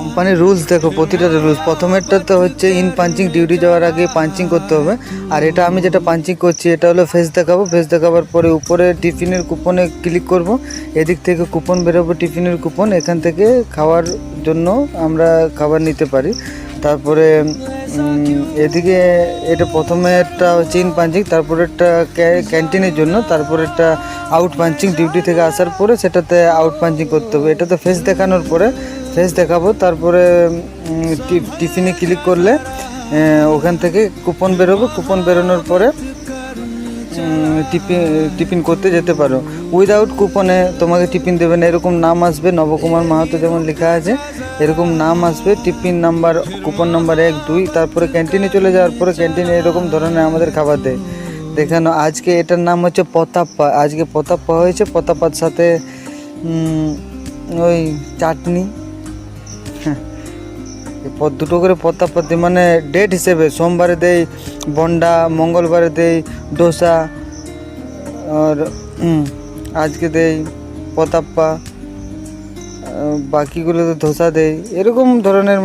কোম্পানির রুলস দেখো, প্রতিটা রুলস প্রথমেরটা তো হচ্ছে ইন পাঞ্চিং, ডিউটি যাওয়ার আগে পাঞ্চিং করতে হবে। আর এটা আমি যেটা পাঞ্চিং করছি এটা হলো ফেস দেখাবো, ফেস দেখাবার পরে উপরে টিফিনের কুপনে ক্লিক করব, এদিক থেকে কুপন বেরোবে, টিফিনের কুপন, এখান থেকে খাওয়ার জন্য আমরা খাবার নিতে পারি। তারপরে এদিকে এটা প্রথমে একটা হচ্ছে ইন পাঞ্চিং, তারপরে একটা ক্যান্টিনের জন্য, তারপরে একটা আউট পাঞ্চিং, ডিউটি থেকে আসার পরে সেটাতে আউট পাঞ্চিং করতে হবে। এটাতে ফেস দেখানোর পরে ফেস দেখাবো, তারপরে টিফিনে ক্লিক করলে ওখান থেকে কুপন বেরোবে, কুপন বেরোনোর পরে টিফিন করতে যেতে পারো। উইদাউট কুপনে তোমাকে টিফিন দেবে না, এরকম নাম আসবে নবকুমার মাহাতো যেমন লেখা আছে এরকম নাম আসবে, টিফিন নাম্বার, কুপন নাম্বার 1 2, তারপরে ক্যান্টিনে চলে যাওয়ার পরে ক্যান্টিনে এরকম ধরনের আমাদের খাবার দেয়। দেখানো আজকে এটার নাম হচ্ছে পতাপ্পা, আজকে পতাপ্পা হয়েছে, পতাপ্পার সাথে ওই চাটনি, দুটো করে পতাপ্পা দিই, মানে ডেট হিসেবে সোমবারে দেই বন্ডা, মঙ্গলবারে দেই ডোসা, আর আজকে দেই পতাপ্পা, বাকিগুলো তো ধোসা দেই, এরকম ধরনের।